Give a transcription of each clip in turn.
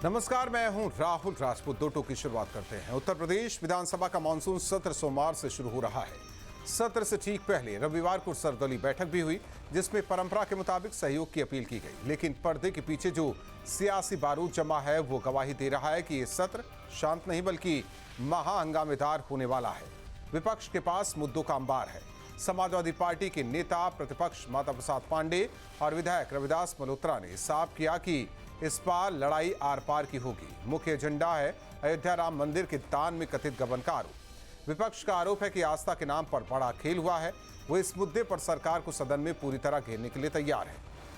नमस्कार, मैं हूं राहुल राजपूत। दो टोक की शुरुआत करते हैं। उत्तर प्रदेश विधानसभा का मानसून सत्र सोमवार से शुरू हो रहा है। सत्र से ठीक पहले रविवार को सर्वदलीय बैठक भी हुई, जिसमें परंपरा के मुताबिक सहयोग की अपील की गई। लेकिन पर्दे के पीछे जो सियासी बारूद जमा है वो गवाही दे रहा है कि ये सत्र शांत नहीं बल्कि महाहंगामेदार होने वाला है। विपक्ष के पास मुद्दों का अंबार है। समाजवादी पार्टी के नेता प्रतिपक्ष माता प्रसाद पांडे और विधायक रविदास मल्होत्रा ने साफ किया कि इस बार लड़ाई आर पार की होगी। मुख्य एजेंडा है अयोध्या राम मंदिर के दान में कथित गबन का आरोप। विपक्ष का आरोप है कि आस्था के नाम पर बड़ा खेल हुआ है। वो इस मुद्दे पर सरकार को सदन में पूरी तरह घेरने के लिए तैयार है।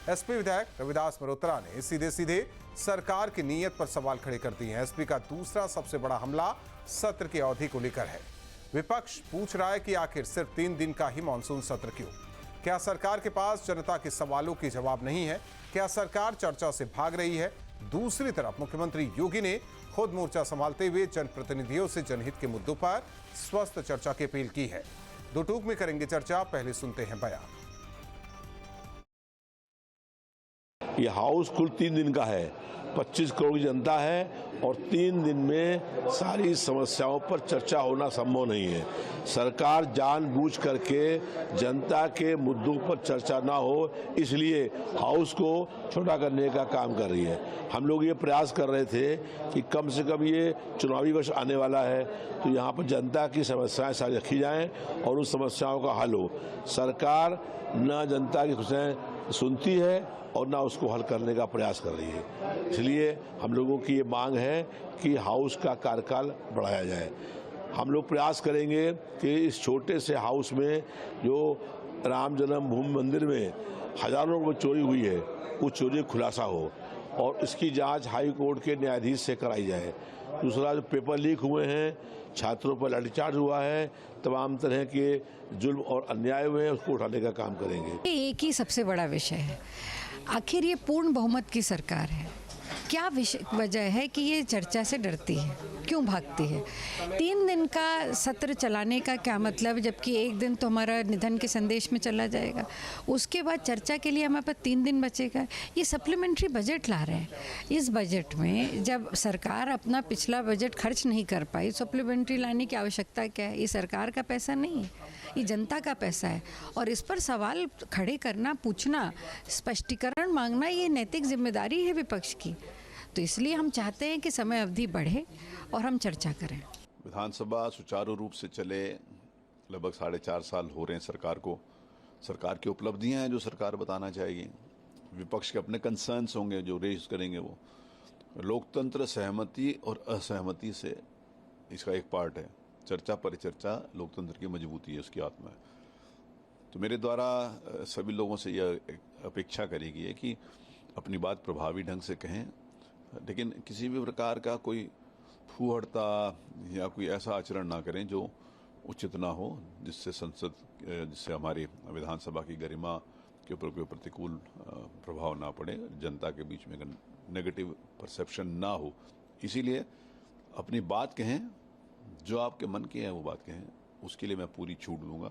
एसपी विधायक रविदास मल्होत्रा ने सीधे सीधे सरकार की नीयत पर सवाल खड़े कर दिए हैं। एसपी का दूसरा सबसे बड़ा हमला सत्र की अवधि को लेकर है। विपक्ष पूछ रहा है कि आखिर सिर्फ 3 दिन का ही मानसून सत्र क्यों? क्या सरकार के पास जनता के सवालों के जवाब नहीं है? क्या सरकार चर्चा से भाग रही है? दूसरी तरफ मुख्यमंत्री योगी ने खुद मोर्चा संभालते हुए जनप्रतिनिधियों से जनहित के मुद्दों पर स्वस्थ चर्चा की अपील की है। दो टूक में करेंगे चर्चा, पहले सुनते हैं बयान। ये हाउस कुल 3 दिन का है, 25 करोड़ की जनता है और 3 दिन में सारी समस्याओं पर चर्चा होना संभव नहीं है। सरकार जानबूझ करके जनता के मुद्दों पर चर्चा ना हो, इसलिए हाउस को छोटा करने का काम कर रही है। हम लोग ये प्रयास कर रहे थे कि कम से कम ये चुनावी वर्ष आने वाला है तो यहाँ पर जनता की समस्याएं सारी रखी जाएं और उन समस्याओं का हल हो। सरकार न जनता की खुशियाँ सुनती है और ना उसको हल करने का प्रयास कर रही है। इसलिए हम लोगों की ये मांग है कि हाउस का कार्यकाल बढ़ाया जाए। हम लोग प्रयास करेंगे कि इस छोटे से हाउस में जो राम जन्मभूमि मंदिर में हजारों रुपये चोरी हुई है, वो चोरी खुलासा हो और इसकी जांच हाई कोर्ट के न्यायाधीश से कराई जाए। दूसरा, जो पेपर लीक हुए हैं, छात्रों पर लाठीचार्ज हुआ है, तमाम तरह के जुल्म और अन्याय हुए हैं, उसको उठाने का काम करेंगे। एक ही सबसे बड़ा विषय है, आखिर ये पूर्ण बहुमत की सरकार है। क्या वजह है कि ये चर्चा से डरती है, क्यों भागती है? 3 दिन का सत्र चलाने का क्या मतलब, जबकि 1 दिन तो हमारा निधन के संदेश में चला जाएगा। उसके बाद चर्चा के लिए हमारे पास 3 दिन बचेगा। ये सप्लीमेंट्री बजट ला रहे हैं। इस बजट में जब सरकार अपना पिछला बजट खर्च नहीं कर पाई, सप्लीमेंट्री लाने की आवश्यकता क्या है? ये सरकार का पैसा नहीं है, ये जनता का पैसा है और इस पर सवाल खड़े करना, पूछना, स्पष्टीकरण मांगना, ये नैतिक जिम्मेदारी है विपक्ष की। तो इसलिए हम चाहते हैं कि समय अवधि बढ़े और हम चर्चा करें। विधानसभा सुचारू रूप से चले, लगभग 4.5 साल हो रहे हैं सरकार को। सरकार की उपलब्धियां हैं जो सरकार बताना चाहेगी। विपक्ष के अपने कंसर्न्स होंगे जो रेज करेंगे। वो लोकतंत्र सहमति और असहमति से इसका एक पार्ट है। चर्चा परिचर्चा लोकतंत्र की मजबूती है, उसकी आत्मा है। तो मेरे द्वारा सभी लोगों से यह अपेक्षा करेगी है कि अपनी बात प्रभावी ढंग से कहें, लेकिन किसी भी प्रकार का कोई फूहड़ता या कोई ऐसा आचरण ना करें जो उचित ना हो, जिससे हमारी विधानसभा की गरिमा के ऊपर कोई प्रतिकूल प्रभाव ना पड़े, जनता के बीच में नेगेटिव परसेप्शन ना हो। इसीलिए अपनी बात कहें, जो आपके मन की है वो बात कहें, उसके लिए मैं पूरी छूट दूंगा।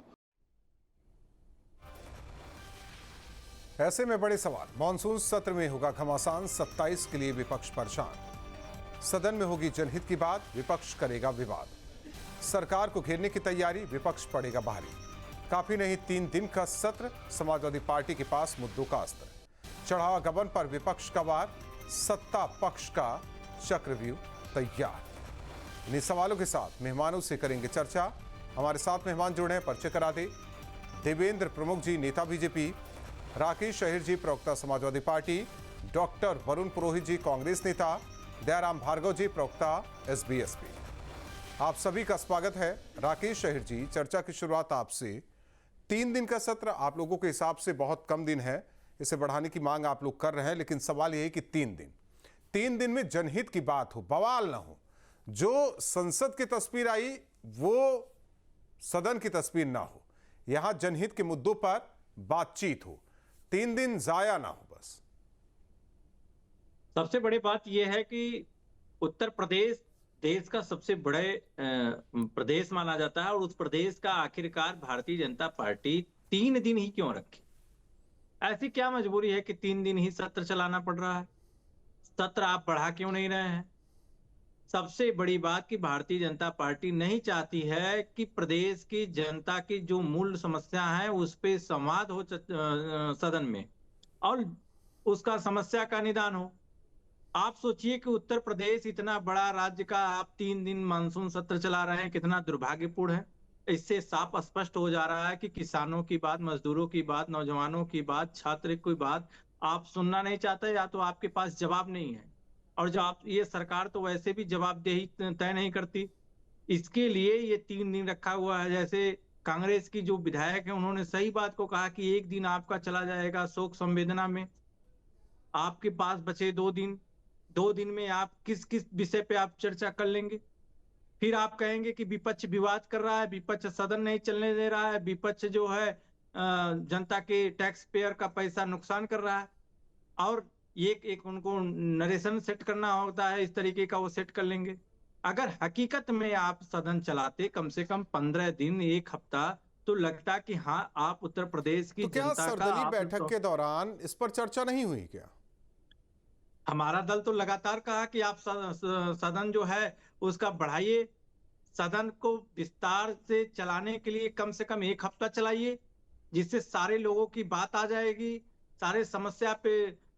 ऐसे में बड़े सवाल। मानसून सत्र में होगा घमासान, 27 के लिए विपक्ष परेशान। सदन में होगी जनहित की बात, विपक्ष करेगा विवाद। सरकार को घेरने की तैयारी, विपक्ष पड़ेगा भारी। काफी नहीं 3 दिन का सत्र, समाजवादी पार्टी के पास मुद्दों का अस्त्र। चढ़ावा गबन पर विपक्ष का वार, सत्ता पक्ष का चक्रव्यूह तैयार। इन्हीं सवालों के साथ मेहमानों से करेंगे चर्चा। हमारे साथ मेहमान जुड़े हैं, परिचय करा दे। देवेंद्र प्रमुख जी, नेता बीजेपी। राकेश अहिर जी, प्रवक्ता समाजवादी पार्टी। डॉक्टर वरुण पुरोहित जी, कांग्रेस नेता। दयाराम भार्गव जी, प्रवक्ता एसबीएसपी। आप सभी का स्वागत है। राकेश अहिर जी, चर्चा की शुरुआत आपसे। 3 दिन का सत्र आप लोगों के हिसाब से बहुत कम दिन है, इसे बढ़ाने की मांग आप लोग कर रहे हैं, लेकिन सवाल यह है कि 3 दिन में जनहित की बात हो, बवाल ना हो। जो संसद की तस्वीर आई वो सदन की तस्वीर ना हो। यहां जनहित के मुद्दों पर बातचीत हो, 3 दिन जाया ना हो। बस सबसे बड़ी बात यह है कि उत्तर प्रदेश देश का सबसे बड़े प्रदेश माना जाता है और उस प्रदेश का आखिरकार भारतीय जनता पार्टी 3 दिन ही क्यों रखी? ऐसी क्या मजबूरी है कि 3 दिन ही सत्र चलाना पड़ रहा है? सत्र आप बढ़ा क्यों नहीं रहे हैं? सबसे बड़ी बात कि भारतीय जनता पार्टी नहीं चाहती है कि प्रदेश की जनता की जो मूल समस्या है उस पे संवाद हो सदन में, और उसका समस्या का निदान हो। आप सोचिए कि उत्तर प्रदेश इतना बड़ा राज्य का आप 3 दिन मानसून सत्र चला रहे हैं, कितना दुर्भाग्यपूर्ण है। इससे साफ स्पष्ट हो जा रहा है कि किसानों की बात, मजदूरों की बात, नौजवानों की बात, छात्र की बात आप सुनना नहीं चाहते, या तो आपके पास जवाब नहीं है। और जो आप, ये सरकार तो वैसे भी जवाबदेही तय नहीं करती। इसके लिए ये 3 दिन रखा हुआ है। जैसे कांग्रेस की जो विधायक है उन्होंने सही बात को कहा कि 1 दिन आपका चला जाएगा शोक संवेदना में, आपके पास बचे 2 दिन। 2 दिन में आप किस किस विषय पे आप चर्चा कर लेंगे? फिर आप कहेंगे कि विपक्ष विवाद कर रहा है, विपक्ष सदन नहीं चलने दे रहा है, विपक्ष जो है जनता के टैक्स पेयर का पैसा नुकसान कर रहा है। और एक उनको नरेशन सेट करना होता है, इस तरीके का वो सेट कर लेंगे। अगर हकीकत में आप सदन चलाते कम से कम 15 दिन, 1 हफ्ता, तो लगता कि हाँ आप उत्तर प्रदेश की तो क्या जनता का सर्वदलीय आप बैठक के दौरान इस पर चर्चा नहीं हुई क्या? हमारा दल तो लगातार कहा कि आप सदन जो है उसका बढ़ाइए, सदन को विस्तार से चलाने के लिए कम से कम 1 हफ्ता चलाइए, जिससे सारे लोगों की बात आ जाएगी, सारे समस्या पे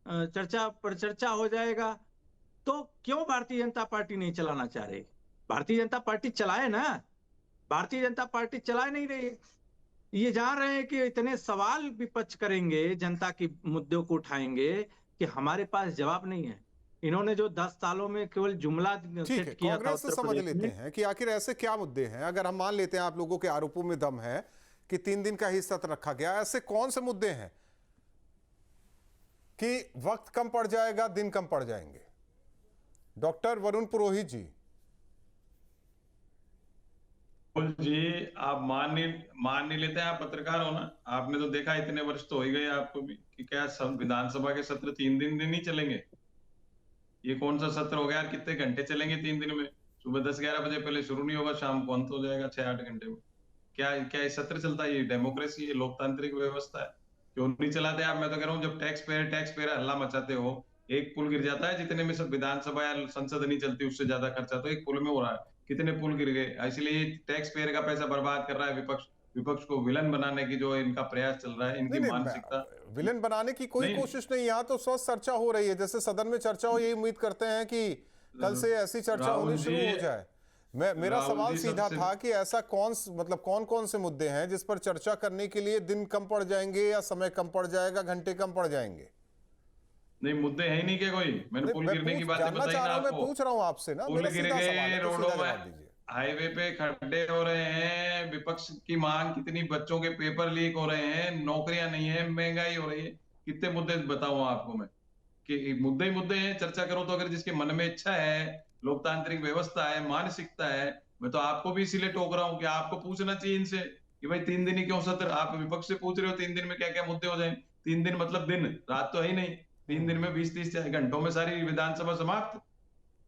चर्चा हो जाएगा। तो क्यों भारतीय जनता पार्टी नहीं चलाना चाह रही? भारतीय जनता पार्टी चलाए ना, भारतीय जनता पार्टी चला नहीं रही। ये जान रहे हैं कि इतने सवाल विपक्ष करेंगे, जनता के मुद्दों को उठाएंगे कि हमारे पास जवाब नहीं है। इन्होंने जो 10 सालों में केवल जुमला ठीक है, सेट किया था कांग्रेस से उत्तर समझ प्रदेश लेते में। हैं कि आखिर ऐसे क्या मुद्दे हैं। अगर हम मान लेते हैं आप लोगों के आरोपों में दम है कि 3 दिन का ही सत्र रखा गया, ऐसे कौन से मुद्दे हैं कि वक्त कम पड़ जाएगा, दिन कम पड़ जाएंगे? डॉक्टर वरुण पुरोहित जी। जी, आप मान नहीं लेते हैं, आप पत्रकार हो ना, आपने तो देखा, इतने वर्ष तो हो ही गए आपको भी, कि क्या सब विधानसभा के सत्र 3 दिन ही चलेंगे? ये कौन सा सत्र हो गया यार? कितने घंटे चलेंगे 3 दिन में? सुबह 10-11 बजे पहले शुरू नहीं होगा, शाम को अंत हो जाएगा 6-8 घंटे में। क्या क्या ये सत्र चलता है? ये डेमोक्रेसी, ये लोकतांत्रिक व्यवस्था है? क्यों नहीं चलाते आप? मैं तो कह रहा हूँ, जब टैक्स पेयर हल्ला मचाते हो, एक पुल गिर जाता है जितने में सब विधानसभा या संसद नहीं चलती, उससे ज्यादा खर्चा तो एक पुल में हो रहा है। कितने पुल गिर गए? इसलिए टैक्स पेयर का पैसा बर्बाद कर रहा है विपक्ष को विलन बनाने की जो इनका प्रयास चल रहा है, इनकी नहीं, मानसिकता। विलेन बनाने की कोई कोशिश नहीं। यहाँ तो स्वस्थ चर्चा हो रही है, जैसे सदन में चर्चा हो, यही उम्मीद करते हैं कि कल से ऐसी चर्चा होनी शुरू हो जाए। मेरा सवाल सीधा था कि ऐसा कौन कौन से मुद्दे हैं जिस पर चर्चा करने के लिए दिन कम पड़ जाएंगे, या समय कम पड़ जाएगा, घंटे कम पड़ जाएंगे? नहीं, मुद्दे है ही नहीं क्या कोई? मैंने पुल गिरने की बातें बताई ना आपको। मैं पूछ रहा हूं आपसे ना, पुल मेरा गिर सीधा सवाल गए, है, तो रोडों सीधा में, जवाब दीजिए। हाईवे पे खड्डे हो रहे हैं, विपक्ष की मांग कितनी, बच्चों के पेपर लीक हो रहे हैं, नौकरियां नहीं है, महंगाई हो रही है। कितने मुद्दे बताऊं आपको मैं कि मुद्दे ही मुद्दे हैं। चर्चा करो तो अगर जिसके मन में इच्छा है, लोकतांत्रिक व्यवस्था है, मानसिकता है। मैं तो आपको भी इसीलिए टोक रहा हूं कि आपको पूछना चाहिए इनसे कि भाई 3 दिन ही क्यों सत्र? आप विपक्ष से पूछ रहे हो 3 दिन में क्या क्या मुद्दे हो जाए? 3 दिन मतलब दिन रात तो है ही नहीं। 3 दिन में 20-30 घंटों में सारी विधानसभा समाप्त।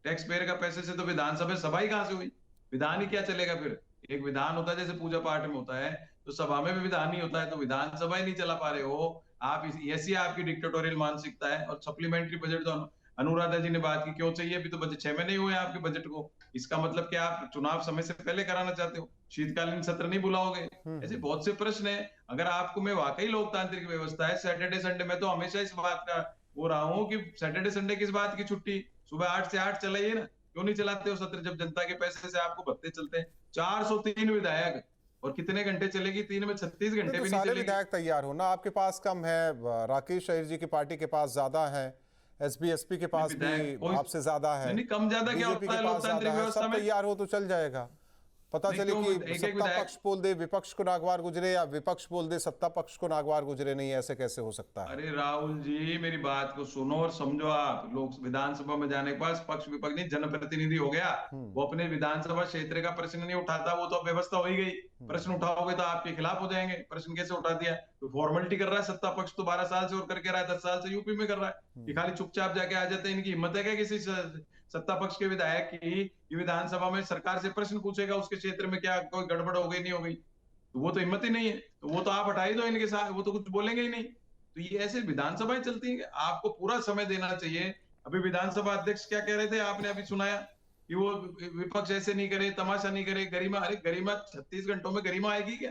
टैक्स पेयर का पैसे से तो विधानसभा सभा ही कहां से हुई? विधान ही क्या चलेगा फिर? एक विधान होता है जैसे पूजा पाठ में होता है, तो सभा में भी विधान ही होता है, तो विधानसभा ही नहीं चला पा रहे हो आप। ऐसी आपकी डिक्टेटोरियल मानसिकता है। और सप्लीमेंट्री बजट तो अनुराधा जी ने बात की, क्यों चाहिए? अभी तो बजट 6 महीने हुए आपके बजट को। इसका मतलब क्या आप चुनाव समय से पहले कराना चाहते हो? शीतकालीन सत्र नहीं बुलाओगे? ऐसे बहुत से प्रश्न है। अगर आपको में वाकई लोकतांत्रिक व्यवस्था है, सैटरडे संडे, मैं तो हमेशा इस बात का वो रहा हूं कि सैटरडे संडे किस बात की छुट्टी? सुबह 8 से 8 चलाइए ना। क्यों नहीं चलाते हो सत्र, जब जनता के पैसे से आपको भत्ते चलते हैं? 403 विधायक, और कितने घंटे चलेगी? 3 में 36 घंटे भी नहीं सारे चलेगी। विधायक तैयार हो ना, आपके पास कम है, राकेश अहीर जी की पार्टी के पास ज्यादा है, एसपी के पास भी आपसे ज्यादा है, नहीं, कम ज्यादा क्या बीजेपी होता है के पास लोकतांत्रिक ज्यादा है। व्यवस्था सब में? तैयार हो तो चल जाएगा। पता चले कि सत्ता पक्ष बोल दे विपक्ष को नागवार गुजरे, या विपक्ष बोल दे सत्ता पक्ष को नागवार गुजरे। नहीं, ऐसे कैसे हो सकता है? अरे राहुल जी, मेरी बात को सुनो और समझो। आप लोग विधानसभा में जाने के बाद पक्ष विपक्ष नहीं, जनप्रतिनिधि हो गया, वो अपने विधानसभा क्षेत्र का प्रश्न नहीं उठाता, वो तो व्यवस्था हो ही गई। प्रश्न उठाओगे तो आपके खिलाफ हो जाएंगे। प्रश्न कैसे उठा दिया? तो फॉर्मेलिटी कर रहा है सत्ता पक्ष, तो 12 साल से और करके रहा है, 10 साल से यूपी में कर रहा है। ये खाली चुपचाप जाके आ जाते हैं। इनकी हिम्मत है क्या किसी सत्ता पक्ष के विधायक की विधानसभा में सरकार से प्रश्न पूछेगा उसके क्षेत्र में क्या कोई गड़बड़ हो गई, नहीं हो गई? तो वो तो हिम्मत ही नहीं है। तो वो तो आप हटा ही दो इनके साथ, वो तो कुछ बोलेंगे ही नहीं। तो ये ऐसे विधानसभाएं चलती हैं। आपको पूरा समय देना चाहिए अभी विधानसभा अध्यक्ष क्या कह रहे थे, आपने अभी सुनाया कि वो विपक्ष ऐसे नहीं करे, तमाशा नहीं करे, गरिमा। अरे गरिमा 36 घंटों में गरिमा आएगी क्या?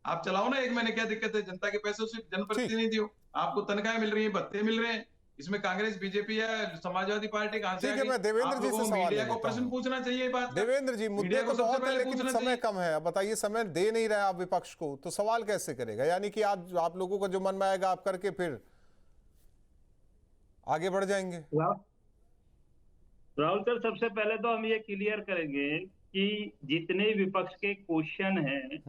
आप चलाओ ना 1 महीने, क्या दिक्कत है? जनता के पैसों से जनप्रतिनिधि हो, आपको तनख्वाहें मिल रही है, भत्ते मिल रहे हैं, इसमें कांग्रेस, बीजेपी या समाजवादी पार्टी कहां से ठीक आ है, गई? मैं देवेंद्र आप जी से लोगों को सवाल मीडिया ले को लेता प्रश्न हूं। पूछना चाहिए ये बात का। देवेंद्र जी, मुद्दे मीडिया तो को सबसे बहुत है, पहले लेकिन पूछना समय चाहिए। कम है। अब बताइए, समय दे नहीं रहा आप विपक्ष को, तो सवाल कैसे करेगा? यानी कि आप लोगों का जो मन में आएगा आप करके फिर आगे बढ़ जाएंगे। राहुल सर, सबसे पहले तो हम ये क्लियर करेंगे कि जितने विपक्ष के क्वेश्चन हैं,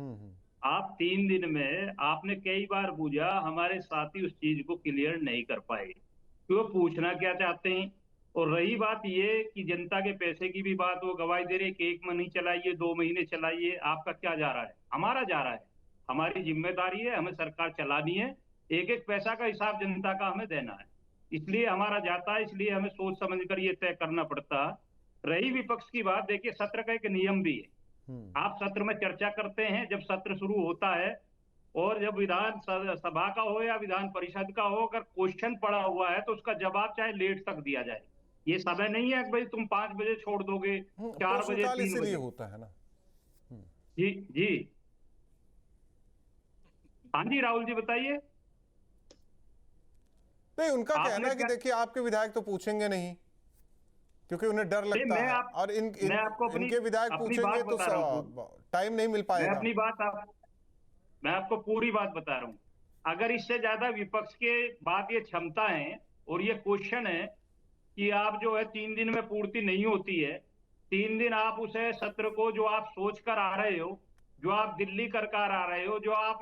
आप 3 दिन में आपने कई बार पूछा, हमारे साथी उस चीज को क्लियर नहीं कर पाए कि वो पूछना क्या चाहते हैं। और रही बात ये कि जनता के पैसे की भी बात, वो गवाही दे रहे कि 1 महीने चलाइए, 2 महीने चलाइए, आपका क्या जा रहा है? हमारा जा रहा है। हमारी जिम्मेदारी है, हमें सरकार चलानी है, एक एक पैसा का हिसाब जनता का हमें देना है, इसलिए हमारा जाता है, इसलिए हमें सोच समझ कर ये तय करना पड़ता है। रही विपक्ष की बात, देखिए सत्र का एक नियम भी है। आप सत्र में चर्चा करते हैं, जब सत्र शुरू होता है और जब विधान सभा का हो या विधान परिषद का हो, अगर क्वेश्चन पड़ा हुआ है तो उसका जवाब चाहे लेट तक दिया जाए। ये समय नहीं है कि भाई तुम 5 बजे छोड़ दोगे, 4 बजे, 3 बजे होता है ना। जी जी, हाँ जी राहुल जी बताइए। नहीं, उनका कहना है कि देखिए आपके विधायक तो पूछेंगे नहीं, क्योंकि उन्हें डर लगता है, और इनके विधायक पूछेंगे तो टाइम नहीं मिल पाएगा। मैं आपको पूरी बात बता रहा हूं। अगर इससे ज्यादा विपक्ष के बात ये क्षमता है और ये क्वेश्चन है कि आप जो है 3 दिन में पूर्ति नहीं होती है, 3 दिन आप उसे सत्र को जो आप सोच कर आ रहे हो, जो आप दिल्ली कर आ रहे हो, जो आप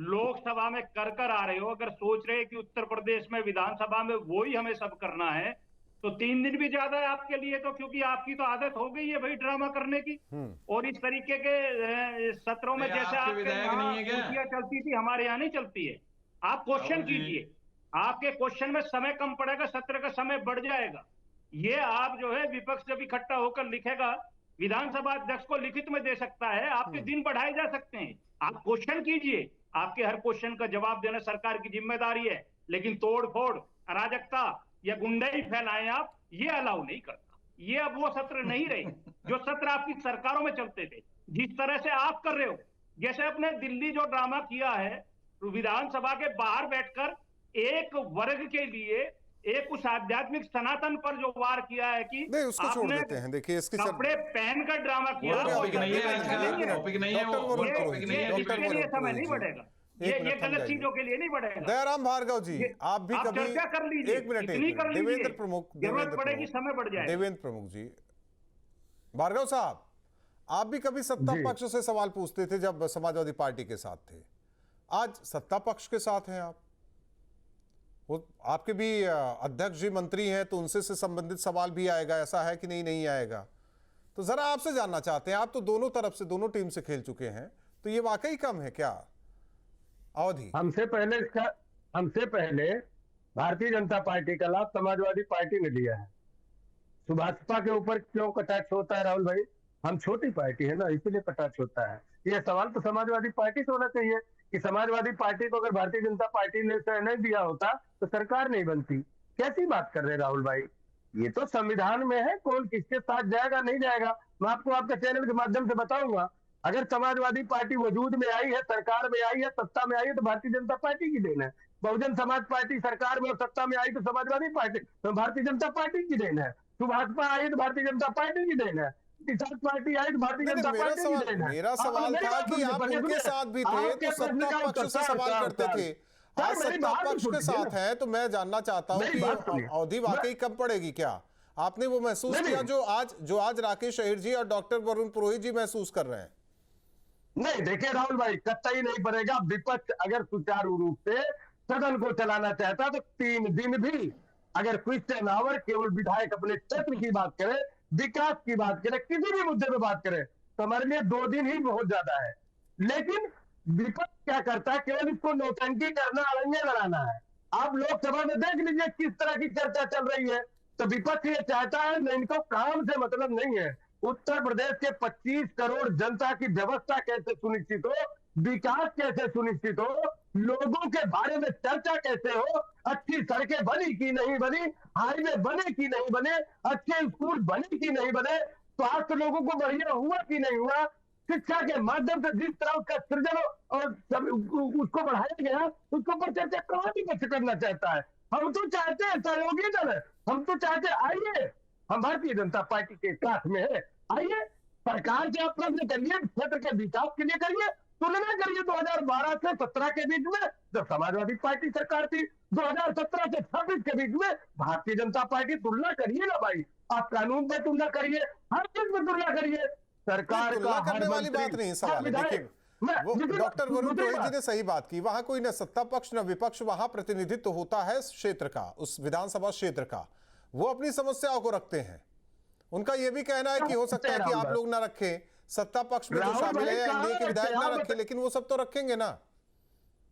लोकसभा में कर आ रहे हो, अगर सोच रहे कि उत्तर प्रदेश में विधानसभा में वही हमें सब करना है, तो 3 दिन भी ज्यादा है आपके लिए तो, क्योंकि आपकी तो आदत हो गई है भाई ड्रामा करने की। और इस तरीके के सत्रों में जैसे आपके यहाँ कुर्सियां चलती थी, हमारे यहाँ नहीं चलती है। आप क्वेश्चन कीजिए, आपके क्वेश्चन में समय कम पड़ेगा, सत्र का समय बढ़ जाएगा। ये आप जो है विपक्ष जब इकट्ठा होकर लिखेगा, विधानसभा अध्यक्ष को लिखित में दे सकता है, आपके दिन बढ़ाए जा सकते हैं। आप क्वेश्चन कीजिए, आपके हर क्वेश्चन का जवाब देना सरकार की जिम्मेदारी है, लेकिन तोड़ फोड़, अराजकता या गुंडाई फैलाएं आप, ये अलाउ नहीं करता। ये अब वो सत्र नहीं रहे जो सत्र आपकी सरकारों में चलते थे, जिस तरह से आप कर रहे हो। जैसे अपने दिल्ली जो ड्रामा किया है, विधानसभा के बाहर बैठकर एक वर्ग के लिए एक उस आध्यात्मिक सनातन पर जो वार किया है कि नहीं, उसको छोड़ देते हैं। देखिए इसकी कपड़े पहन कर ड्रामा किया, टॉपिक नहीं है, समय नहीं बढ़ेगा, ये गलत चीजों के लिए नहीं बढ़ेगा। दयाराम भार्गव जी, आप भी कभी चर्चा कर लीजिए, एक मिनट, देवेंद्र प्रमुख, जरूरत पड़ेगी समय बढ़ जाएगा। देवेंद्र प्रमुख जी, भार्गव साहब, आप भी कभी सत्ता पक्ष से सवाल पूछते थे जब समाजवादी पार्टी के साथ थे, आज सत्ता पक्ष के साथ हैं आप, वो आपके भी अध्यक्ष जी मंत्री हैं, तो उनसे से संबंधित सवाल भी आएगा, ऐसा है कि नहीं आएगा? तो जरा आपसे जानना चाहते हैं, आप तो दोनों तरफ से, दोनों टीम से खेल चुके हैं, तो ये वाकई कम है क्या अवधि? हमसे पहले भारतीय जनता पार्टी का लाभ समाजवादी पार्टी ने लिया है। भाजपा के ऊपर क्यों कटाक्ष होता है राहुल भाई? हम छोटी पार्टी है ना, इसलिए कटाक्ष होता है। ये सवाल तो समाजवादी पार्टी से होना चाहिए कि समाजवादी पार्टी को अगर भारतीय जनता पार्टी ने नहीं दिया होता तो सरकार नहीं बनती। कैसी बात कर रहे हैं राहुल भाई? ये तो संविधान में है, कौन किसके साथ जाएगा नहीं जाएगा। मैं आपको आपके चैनल के माध्यम से बताऊंगा, अगर समाजवादी पार्टी वजूद में आई है, सरकार में आई है, सत्ता में आई है, तो भारतीय जनता पार्टी की देन है। बहुजन समाज पार्टी सरकार में और सत्ता में आई तो समाजवादी पार्टी, तो भारतीय जनता पार्टी की देन है। भाजपा आई तो भारतीय जनता पार्टी की देन है। किसान पार्टी आई तो भारतीय जनता पार्टी की देन है। मेरा सवाल था कि आप उनके साथ भी थे तो सत्ता पक्ष से सवाल करते थे, आज सत्ता पक्ष के साथ है, तो मैं जानना चाहता हूं कि अवधि वाकई कम पड़ेगी क्या? आपने वो महसूस किया जो आज राकेश अहिर जी और डॉक्टर वरुण पुरोहित जी महसूस कर रहे हैं? नहीं, देखिए राहुल भाई, कतई नहीं पड़ेगा। विपक्ष अगर सुचारू रूप से सदन को चलाना चाहता तो 3 दिन भी, अगर क्वेश्चन आवर केवल विधायक अपने क्षेत्र की बात करे, विकास की बात करे, किसी भी मुद्दे पे बात करे, तो हमारे लिए 2 दिन ही बहुत ज्यादा है। लेकिन विपक्ष क्या करता है, केवल इसको नौटंकी करना, अड़ंगे लगाना है। आप लोकसभा में देख लीजिए किस तरह की चर्चा चल रही है। तो विपक्ष ये चाहता है, इनको काम से मतलब नहीं है, उत्तर प्रदेश के 25 करोड़ जनता की व्यवस्था कैसे सुनिश्चित हो, विकास कैसे सुनिश्चित हो, लोगों के बारे में चर्चा कैसे हो, अच्छी सड़कें बनी कि नहीं बनी, हाईवे बने कि नहीं बने, अच्छे स्कूल बने कि नहीं बने, स्वास्थ्य लोगों को बढ़िया हुआ कि नहीं हुआ, शिक्षा के माध्यम से जिस तरह उसका सृजन और उसको बढ़ाया गया, उसके ऊपर चर्चा कहाँ विपक्ष करना चाहता है। हम तो चाहते हैं सहयोगी दल है, हम तो चाहते आइए, हम भारतीय जनता पार्टी के साथ में है, आइए सरकार से आप प्रश्न करिए, क्षेत्र के विकास के लिए करिए, तुलना करिए 2012 से 17 के बीच में जब समाजवादी पार्टी सरकार थी, 2017 से 26 के बीच में भारतीय जनता पार्टी, तुलना करिए ना भाई, आप कानून पे तुलना करिए, हर चीज में तुलना करिए। सरकार तुलना का करने वाली बात नहीं, सवाल है देखिए, वो डॉक्टर वरुण पुरोहित जी ने सही बात की, वहां कोई न सत्ता पक्ष न विपक्ष, वहां प्रतिनिधित्व होता है क्षेत्र का, उस विधानसभा क्षेत्र का, वो अपनी समस्याओं को रखते हैं। उनका यह भी कहना है कि हो सकता है कि आप लोग ना रखें, सत्ता पक्ष में जो शामिल है एनडीए के विधायक ना रखें, लेकिन वो सब तो रखेंगे ना।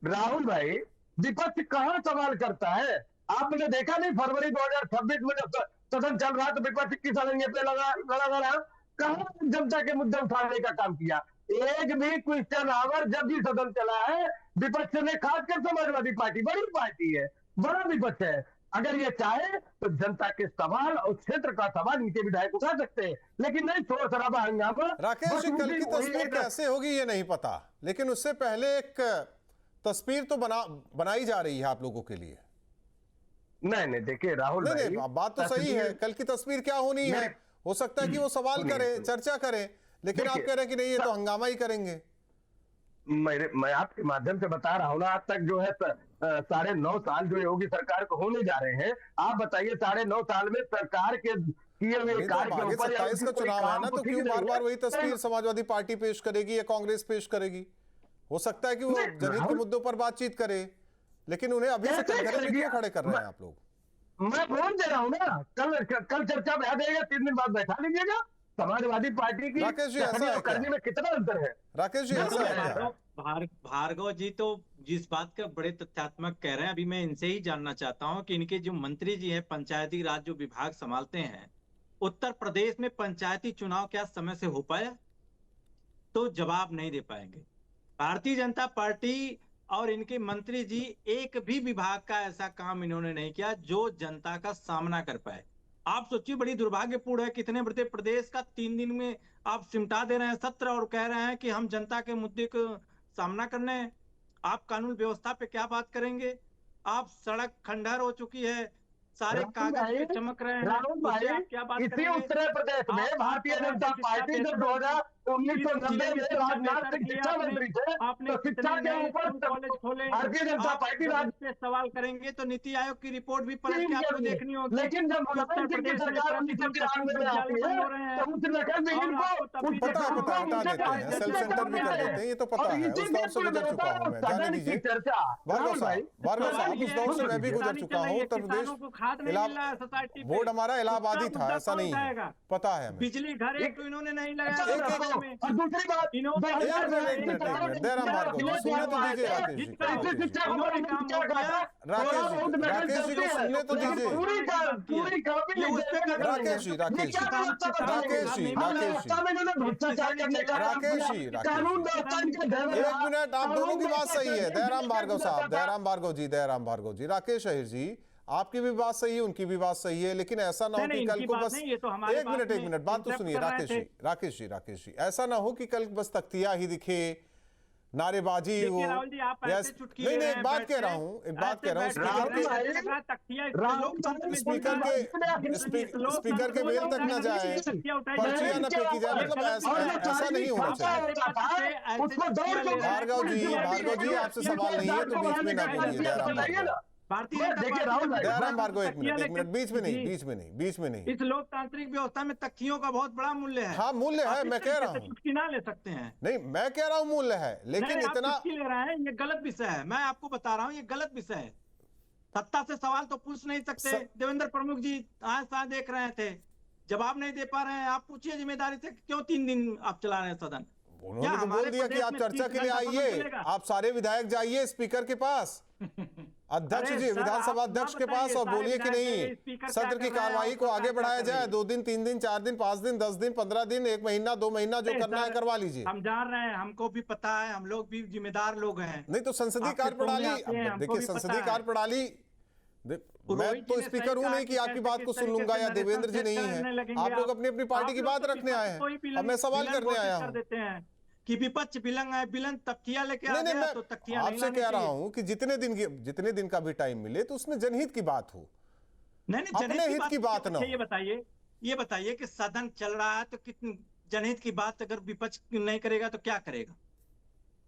राहुल भाई, विपक्ष कहां सवाल करता है? आपने देखा नहीं फरवरी 2026 में जब सदन चल रहा तो विपक्ष की सदन पे लगा कहां जनता के मुद्दे उठाने का काम किया? एक भी क्वेश्चन आवर जब भी सदन चला है विपक्ष ने, खासकर समाजवादी पार्टी बड़ी पार्टी है, बड़ा विपक्ष है, अगर ये चाहे तो जनता के सवाल और क्षेत्र का सवाल इनके विधायक उठा सकते हैं, लेकिन नहीं शोर शराबा हंगामा। राकेश जी, कल की तस्वीर कैसे होगी ये नहीं पता, लेकिन उससे पहले एक तस्वीर तो बनाई जा रही है आप लोगों के लिए। नहीं देखिए राहुल भाई, बात तो सही है, कल की तस्वीर क्या होनी है, हो सकता है कि वो सवाल करें, चर्चा करें, लेकिन आप कह रहे हैं कि नहीं ये तो हंगामा ही करेंगे। मैं आपके माध्यम से बता रहा हूं ना, आज तक जो है 9.5 साल जो योगी सरकार को होने जा रहे हैं, आप बताइए 9.5 साल में सरकार के किए हुए कार्य के ऊपर 27 का चुनाव है ना, तो क्यों बार बार वही तस्वीर समाजवादी पार्टी पेश करेगी या कांग्रेस पेश करेगी? हो सकता है कि वो जनहित के मुद्दों पर बातचीत करे, लेकिन उन्हें अभी से कटघरे क्यों खड़े कर रहे हैं आप लोग? मैं बोल दे रहा हूँ ना, कल चर्चा बैठा देगा, 3 दिन बाद बैठा लीजिएगा। समाजवादी पार्टी की राकेश जी ऐसा है करने में कितना अंतर है? राकेश जी ऐसा है क्या? भार्गव जी तो जिस बात का बड़े तथ्यात्मक कह रहे हैं, अभी मैं इनसे ही जानना चाहता हूं कि इनके जो मंत्री जी हैं, पंचायती राज जो विभाग संभालते हैं, उत्तर प्रदेश में पंचायती चुनाव क्या समय से हो पाया? तो जवाब नहीं दे पाएंगे। भारतीय जनता पार्टी और इनके मंत्री जी एक भी विभाग का ऐसा काम इन्होंने नहीं किया जो जनता का सामना कर पाए। आप सोचिए, बड़ी दुर्भाग्यपूर्ण है, कितने बड़े प्रदेश का 3 दिन में आप सिमटा दे रहे हैं सत्र और कह रहे हैं कि हम जनता के मुद्दे को सामना करने हैं। आप कानून व्यवस्था पे क्या बात करेंगे? आप सड़क खंडहर हो चुकी है, सारे कागज पे चमक रहे हैं, उससे आप क्या बात इसी उत्तर प्रदेश में भारतीय जनता पार्टी जब 1990 में राजनाथ सिंह शिक्षा मंत्री थे, तो शिक्षा के ऊपर कॉलेज खोले, भारतीय जनता पार्टी पे सवाल करेंगे तो नीति आयोग की रिपोर्ट भी पलट के आपको देखनी होगी। लेकिन जब उत्तर प्रदेश सरकार 1993 में आती है तो उस नकल में इनको पता हटा देते हैं, सेल्फ सेंटर भी कर देते हैं, ये तो पता है, उस दौर से गुजर चुका हूं मैं, जाने दीजिए। भार्गव साहब, उस दौर से मैं भी गुजर चुका हूँ। उत्तर प्रदेश बोर्ड हमारा इलाहाबादी था, ऐसा नहीं है, पता है हमें। बिजली घर एक तो इन्होंने नहीं लगाया। और दूसरी बात, दयाराम भार्गव जी सुनने तो दीजिए, राकेश जी को सुनने तो दीजिए। राकेश जी एक मिनट, आप दोनों की बात सही है। दयाराम भार्गव जी, राकेश अहिर जी, आपकी भी बात सही है, उनकी भी बात सही है, लेकिन ऐसा ना हो कि कल को बस एक मिनट बात तो सुनिए राकेश जी, ऐसा ना हो कि कल बस तख्तियां ही दिखे, नारेबाजी हो। नहीं, एक बात कह रहा हूँ, स्पीकर के मेल तक ना जाए, पर्चियां ना फेंकी जाए, मतलब ऐसा नहीं होना चाहिए। भार्गव जी आपसे सवाल नहीं है तो बीच में ना बोलिए। दयाराम भार्गव, एक मिनट, बीच में नहीं। इस लोकतांत्रिक व्यवस्था में तख्तियों का बहुत बड़ा मूल्य है। हाँ, मूल्य है, मैं कह रहा हूँ, चुटकी ना ले सकते हैं। नहीं, मैं कह रहा हूँ मूल्य है, लेकिन इतना ले रहा है, ये गलत विषय है। मैं आपको बता रहा हूँ, ये गलत विषय है। सत्ता से सवाल तो पूछ नहीं सकते। देवेंद्र प्रमुख जी आज देख रहे थे, जवाब नहीं दे पा रहे हैं। आप पूछिए जिम्मेदारी से, क्यों 3 दिन आप चला रहे हैं सदन? उन्होंने तो बोल दिया कि आप चर्चा के लिए आइए, आप सारे विधायक जाइए स्पीकर के पास, अध्यक्ष अरे जी, सर, विधानसभा आप ना अध्यक्ष के बताइए, पास और सारे बोलिए कि विधायक नहीं स्पीकर क्या सत्र कर की रहे हैं, कार्रवाई को आपका आगे क्या बढ़ाया कर जाए, रही है? 2 दिन 3 दिन 4 दिन 5 दिन 10 दिन 15 दिन 1 महीना 2 महीना जो अरे करना है सर, करवा लीजिए। हम जान रहे हैं, हमको भी पता है, हम लोग भी जिम्मेदार लोग हैं। नहीं तो संसदीय आपके कार्यप्रणाली, टोने आते हैं, अब हमको देखिए भी पता संसदीय है। कार्यप्रणाली, मैं रोहित तो जी ने स्पीकर सही हूं कहा नहीं कि आपकी कैसे बात को किस सुन तरीके लूंगा से या नरेशन देवेंद्र जी सेट नहीं करने है। लगेंगे आप लोग अपनी अपनी पार्टी की बात रखने आए हैं, अब मैं सवाल करने आया कर हूं। देते हैं कि विपक्ष विलंग है, विलंग तख्तियां लेके आ नहीं, गया तो मैं तख्तियां नहीं आपसे लानी कह रहा चाहिए। हूं कि जितने दिन का भी टाइम मिले तो उसमें जनहित की बात हो, नहीं, अपने हित की बात ना हो। ये बताइए कि सदन चल रहा है तो कितनी जनहित की बात अगर विपक्ष नहीं करेगा तो क्या करेगा?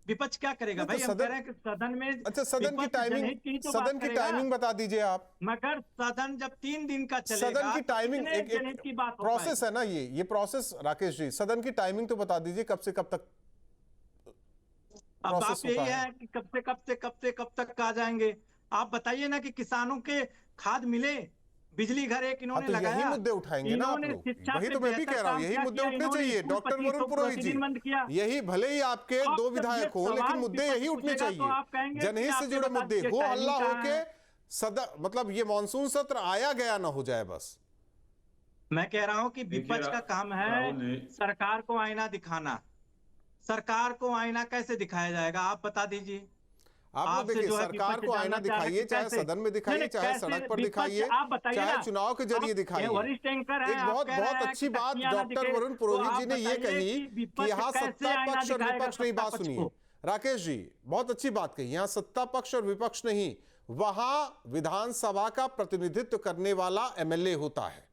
विपक्ष क्या करेगा? नहीं, भाई तो हम कह रहे हैं कि सदन में अच्छा, सदन की विपक्ष जनहित की ही तो बात टाइमिंग करेगा। बता दीजिए आप। मगर सदन जब 3 दिन का चलेगा सदन की तो टाइमिंग कितने एक जनहित की बात हो प्रोसेस पाएगी? है ना, ये प्रोसेस। राकेश जी, सदन की टाइमिंग तो बता दीजिए, कब से कब तक अब प्रोसेस बात यही होता है कि कब तक आ जाएंगे? आप बताइए ना कि किसानों के खाद मिले, बिजली घर एक इन्होंने तो लगाया, यही मुद्दे उठाएंगे ना आप इन्होंने लोग। शिक्षा वही पे तो मैं भी बेहतर कह रहा हूँ, काम यही क्या मुद्दे किया, उठने इन्होंने चाहिए। स्कूल डॉक्टर वरुण 2500 पुरोहित जी, प्रतिदिन बंद किया। यही भले ही आपके अब दो जब विधायक ये हो, लेकिन सवाल मुद्दे विपक्ष यही उठने पूछेगा तो आप चाहिए। कहेंगे कि जनहित से आपने जुड़े बता मुद्दे दिए, हो, टाइमिंग हल्ला कहाँ होके है? सदन, मतलब ये मानसून सत्र आया गया ना हो जाए बस। मैं कह रहा हूं कि देखिए विपक्ष का काम है राहुल जी, सरकार को आईना दिखाना। सरकार को आईना कैसे दिखाया जाएगा, आप बता दीजिए। आप लोग आपसे देखिए, जो है सरकार विपक्ष को आईना जानना चाह रहा है दिखाइए, कि चाहे कैसे? सदन में दिखाइए, नहीं, चाहे कैसे सड़क पर विपक्ष, दिखाइए, आप बताइए चाहे ना। चुनाव के जरिए आप दिखाइए। वरिष्ठ एंकर हैं, एक आप बहुत कह रहे बहुत हैं अच्छी कि बात तख्तियां ना डॉक्टर दिखे, वरुण तो पुरोहित आप जी ने ये बताइए कही कि कि विपक्ष यहाँ कैसे सत्ता आईना पक्ष और दिखाएगा विपक्ष नहीं। सत्ता बात पक्ष सुनिए को? राकेश जी, बहुत अच्छी बात कही, यहाँ सत्ता पक्ष और विपक्ष नहीं, वहां विधानसभा का प्रतिनिधित्व करने वाला एमएलए होता है,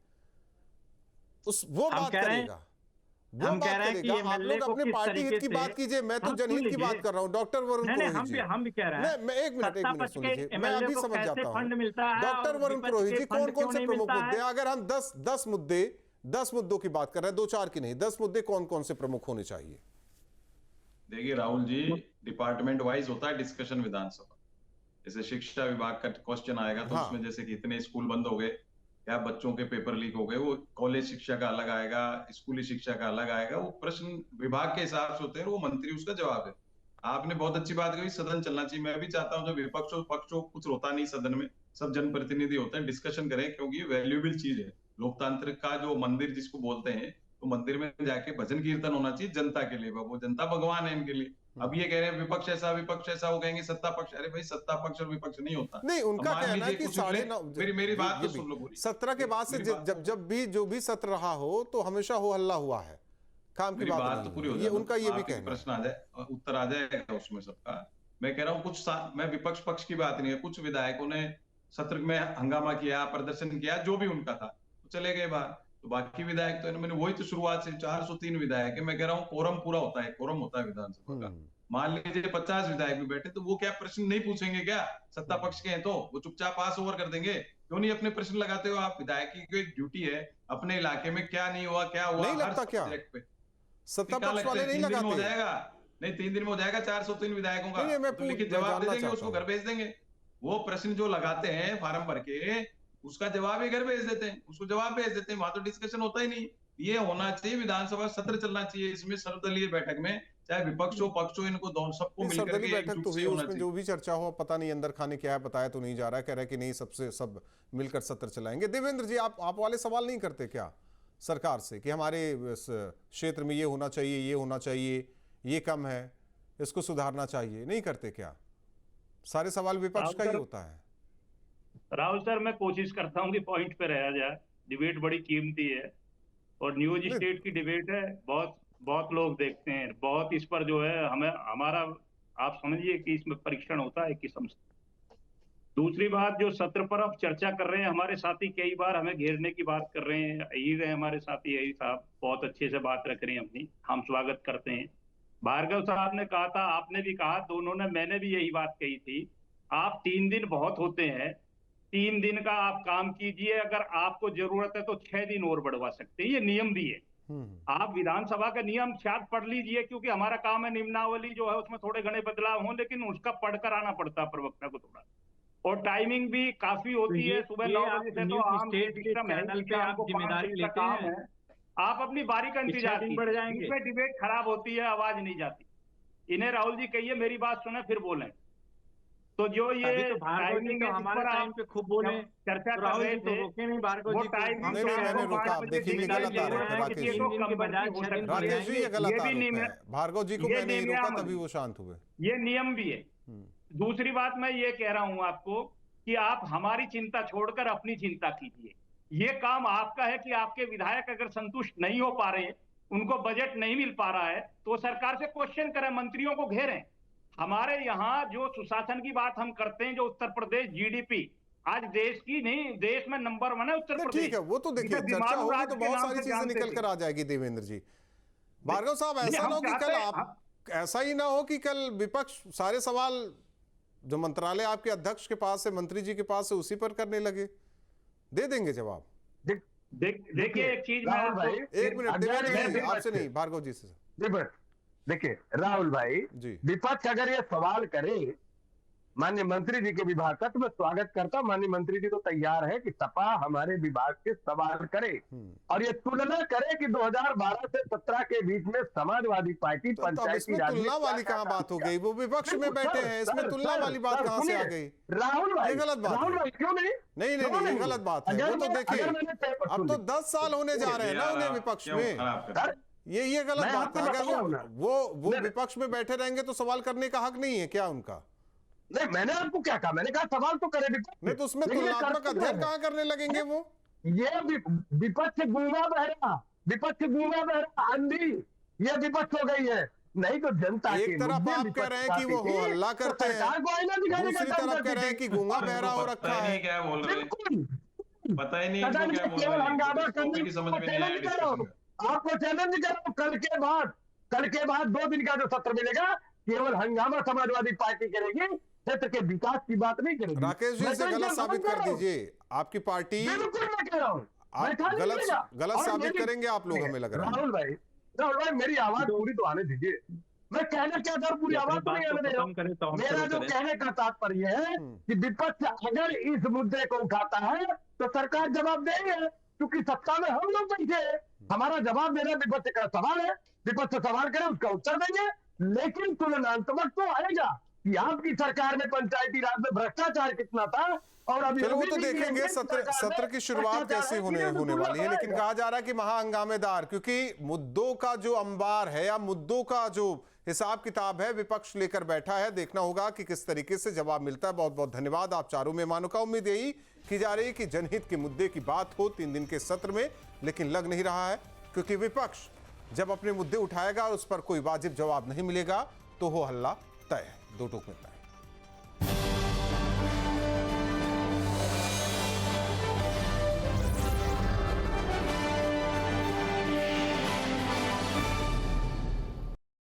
वो बात करेगा, वो हम बात कह रहे हैं कि करेगा। आप एमएलए लोग को अपने किस पार्टी हित तरीके की से, बात कीजिए, मैं तो हम सुन जनहित की लीजिए। बात कर रहा हूँ। डॉक्टर वरुण नहीं, पुरोहित नहीं, जी, हम भी कह रहे हैं। मैं एक मिनट सत्ता पक्ष सुन के लीजिए, मैं एमएलए अभी को समझ कैसे जाता हूँ। फंड मिलता है डॉक्टर और वरुण विपक्ष पुरोहित के जी, फंड कौन कौन क्यों से नहीं प्रमुख मिलता मुद्दे, है? अगर हम 10 मुद्दों की बात कर रहे हैं, 2-4 की नहीं, 10 मुद्दे कौन कौन से प्रमुख होने चाहिए? देखिए राहुल जी, डिपार्टमेंट वाइज होता है डिस्कशन विधानसभा। जैसे शिक्षा विभाग का क्वेश्चन आएगा तो हाँ। उसमें जैसे कि इतने स्कूल बंद हो गए या बच्चों के पेपर लीक हो गए, वो कॉलेज शिक्षा का अलग आएगा, स्कूली शिक्षा का अलग आएगा। वो प्रश्न विभाग के हिसाब से होते हैं, वो मंत्री उसका जवाब है। आपने बहुत अच्छी बात कही, सदन चलना चाहिए। मैं भी चाहता हूँ जब विपक्ष और पक्ष हो, कुछ होता नहीं सदन में, सब जनप्रतिनिधि होते हैं, डिस्कशन करें, क्योंकि ये वैल्यूएबल चीज है। लोकतांत्रिक का जो मंदिर जिसको बोलते हैं, तो मंदिर में जाके भजन कीर्तन होना चाहिए जनता के लिए। वो जनता भगवान है इनके लिए। अब ये कह रहे हैं विपक्ष ऐसा वो कहेंगे सत्ता पक्ष। अरे भाई, सत्ता पक्ष और विपक्ष नहीं होता। नहीं, उनका मान कहना है लीजिए कि कुछ 9:30 मेरी बात तो सुन लो पूरी। 17 के बाद से मेरी बात जब भी जो भी सत्र रहा हो तो हमेशा हो हल्ला हुआ है, काम की मेरी बात बात नहीं तो पूरी है। हो ये जाए, उनका ये भी आपके कहना है। प्रश्न आ जाए, उत्तर आ जाएगा उसमें सबका। मैं कह रहा हूँ मैं विपक्ष पक्ष की बात नहीं है। कुछ विधायकों ने सत्र में हंगामा किया, प्रदर्शन किया, जो भी उनका था, तो चले गए बाहर। तो बाकी विधायक तो मैंने वही तो शुरुआत से 403 विधायक है। मैं कह रहा हूँ कोरम पूरा होता है, कोरम होता है विधानसभा का। मान लीजिए 50 विधायक भी बैठे, तो वो क्या प्रश्न नहीं पूछेंगे क्या? सत्ता पक्ष के हैं तो वो चुपचाप पास ओवर कर देंगे। क्यों नहीं अपने प्रश्न लगाते हो आप? विधायक की एक ड्यूटी है, अपने इलाके में क्या नहीं हुआ, क्या हुआ, नहीं हर लगता क्या? सब्जेक्ट पे। सत्ता पक्ष वाले नहीं 3 दिन में हो लगाते? जाएगा। नहीं, 3 दिन में हो जाएगा 403 विधायकों का। नहीं, मैं तो लिखित मैं जवाब दे जानना देंगे, चाहता उसको हूं। घर भेज देंगे। वो प्रश्न जो लगाते हैं फार्म भर के, उसका जवाब ही घर भेज देते हैं, उसको जवाब भेज देते हैं। वहां तो डिस्कशन होता ही नहीं। ये होना चाहिए, विधानसभा सत्र चलना चाहिए, इसमें सर्वदलीय बैठक में, चाहे विपक्ष हो पक्ष हो, इनको दोनों सबको मिलकर सर्वदलीय के बैठक एकजुट तो से हुई, होना उसमें चाहिए। जो भी चर्चा हो, पता नहीं अंदर खाने क्या है, बताया तो नहीं जा रहा है। कह रहा है कि नहीं, सब मिलकर सत्र चलाएंगे। देवेंद्र जी, आप वाले सवाल नहीं करते क्या सरकार से कि हमारे इस क्षेत्र में ये होना चाहिए, ये होना चाहिए, ये कम है, इसको सुधारना चाहिए? नहीं करते क्या? सारे सवाल विपक्ष का ही होता है। राहुल सर, मैं कोशिश करता हूँ कि पॉइंट पे रहा जाए। डिबेट बड़ी कीमती है और न्यूज स्टेट की डिबेट है, बहुत लोग देखते हैं, बहुत इस पर जो है हमारा आप समझिए कि इसमें परीक्षण होता है किस्म से। दूसरी बात, जो सत्र पर अब चर्चा कर रहे हैं हमारे साथी, कई बार हमें घेरने की बात कर रहे हैं। यही रहे हमारे साथी, यही साहब बहुत अच्छे से बात रख रहे हैं अपनी, हम स्वागत करते हैं। भार्गव साहब ने कहा था, आपने भी कहा, दोनों ने, मैंने भी यही बात कही थी। आप 3 दिन बहुत होते हैं, 3 दिन का आप काम कीजिए। अगर आपको जरूरत है तो 6 दिन और बढ़वा सकते हैं, ये नियम भी है। आप विधानसभा का नियम शायद पढ़ लीजिए, क्योंकि हमारा काम है नियमावली जो है उसमें थोड़े घने बदलाव हों, लेकिन उसका पढ़कर आना पड़ता है प्रवक्ता को थोड़ा। और टाइमिंग भी काफी होती है, सुबह 9 बजे से तो आम चैनल पे आप जिम्मेदारी लेते हैं, आप अपनी बारी का इंतजार बढ़ जाएंगे। कीजिए। डिबेट खराब होती है, आवाज नहीं जाती। इन्हें राहुल जी कहिए, मेरी बात सुने फिर बोलें। तो जो ये अभी तो भार्गव जी टाइमिंग तो है जिस हमारे पर आप टाइम पे खूब बोले, चर्चा तो कर राहुल रहे जी तो थे, रोके नहीं भार्गव वो जी को। टाइमिंग नहीं, नहीं, मैंने रोका, आप देखिए ये गलत आ रहा है राकेश जी। को बजाय 6 दिन की राकेश जी ये गलत ये भी आरोप नियम है, भार्गव जी को ये मैंने ही नियम रोका तभी वो शांत हुए। ये नियम भी है। दूसरी बात मैं ये कह रहा हूं आपको कि आप हमारी चिंता छोड़कर अपनी चिंता कीजिए। ये काम आपका है कि आपके विधायक अगर संतुष्ट नहीं हो पा रहे हैं, उनको बजट नहीं मिल पा रहा है, तो सरकार से क्वेश्चन करें, मंत्रियों को घेरें। हमारे यहाँ जो सुशासन की बात हम करते हैं, जो उत्तर प्रदेश जीडीपी आज देश की नहीं, देश में नंबर 1 है उत्तर नहीं, प्रदेश। ठीक है, वो तो देखिए जिसे चर्चा बीमारू होगी राज्य तो के बहुत नाम सारी से चीजें जानते निकल थे। कर आ जाएगी देवेंद्र जी। भार्गव साहब, नहीं, ऐसा हम ना हो कि चाहते कल हैं, आप ऐसा ही ना हो कि कल विपक्ष सारे सवाल जो मंत्रालय आपके अध्यक्ष के पास है, मंत्री जी के पास है, उसी पर करने लगे। दे देंगे जवाब। देखिए एक चीज मैं राहुल भाई, आपको एक मिनट देवेंद्र जी, आपसे नहीं, भार्गव जी से। देखिए राहुल भाई जी। विपक्ष अगर ये सवाल करे माननीय मंत्री जी के विभाग का, तो मैं स्वागत करता हूं। माननीय मंत्री जी तो तैयार है कि सपा हमारे विभाग के सवाल करे और ये तुलना करे कि 2012 से 17 के बीच में समाजवादी पार्टी तो अब पंचायती इसमें राज में तुलना वाली क्या कहाँ काम बात हो किया। गई? वो विपक्ष में बैठे हैं, इसमें तुलना वाली बात कहाँ से आ गई? राहुल भाई, ये गलत बात राहुल है। भाई क्यों नहीं? नहीं, क्यों ये गलत बात है। वो तो देखिए अब तो 10 साल होने जा रहे हैं ना उन्हें विपक्ष में। सर, ये गलत मैं बात है। आपको अगर बता रहा हूं ना। वो विपक्ष में बैठे रहेंगे तो सवाल करने का हक नहीं है क्या उनका? नहीं, मैंने आपको क्या कहा? मैंने कहा सवाल तो करे विपक्ष। नहीं तो उसमें लेकिन ये तुलनात्मक करते अध्ययन हैं। कहाँ करने लगेंगे वो? ये विपक्ष गूंगा बहरा, विपक्ष गूंगा बहरा अंधी, ये विपक्ष हो गई है। नहीं तो जनता के एक तरफ मुद्दे आप कह रहे हैं कि वो हो हल्ला करते हैं, सरकार को आईना दिखाने का दूसरी काम तरफ कह रहे हैं करती कि गूंगा बहरा हो पता रखा ही है। नहीं क्या बोल रहे हैं, बिल्कुल पता ही नहीं सदन इनको क्या में बोल केवल रहे हैं। हंगामा इस टॉपिक करने की समझ को में नहीं आया चैलेंज कर रहा डिस्कशन हूं। में। आपको चैलेंज कर रहा हूं, कल के बाद 2 दिन का जो सत्र मिलेगा केवल हंगामा समाजवादी पार्टी करेगी, क्षेत्र के विकास की बात नहीं करेगी। राकेश जी मैं से तो गलत इसे साबित समझ कर रहा हूं। दीजिए, आपकी पार्टी बिल्कुल मैं कह रहा हूं। आप मैं खाली गलत बोलेगा। और साबित मेरी- करेंगे आप लोग, हमें लग रहा है। राहुल भाई मेरी आवाज पूरी तो आने दीजिए। मैं कहना क्या था, पूरी आवाज तो नहीं आने दे रहा हूं। मेरा जो कहने का तात्पर्य है कि विपक्ष अगर इस मुद्दे को उठाता है तो सरकार जवाब देंगे, क्योंकि सत्ता में हम लोग बैठे हैं। हमारा जवाब देना विपक्ष का सवाल है, विपक्ष सवाल करे उसका उत्तर देंगे। लेकिन तुलनात्मक तो आएगा कि आपकी सरकार में पंचायती राज में भ्रष्टाचार कितना था और अभी चलो वो तो देखेंगे सत्र की शुरुआत कैसे होने वाली है। लेकिन कहा जा रहा है कि महाहंगामेदार, क्योंकि मुद्दों का जो अंबार है या मुद्दों का जो हिसाब किताब है विपक्ष लेकर बैठा है। देखना होगा कि किस तरीके से जवाब मिलता है। बहुत बहुत धन्यवाद आप चारों मेहमानों का। उम्मीद यही की जा रही है कि जनहित के मुद्दे की बात हो 3 दिन के सत्र में, लेकिन लग नहीं रहा है, क्योंकि विपक्ष जब अपने मुद्दे उठाएगा और उस पर कोई वाजिब जवाब नहीं मिलेगा तो हो हल्ला तय है। 2 टूक मिलता है।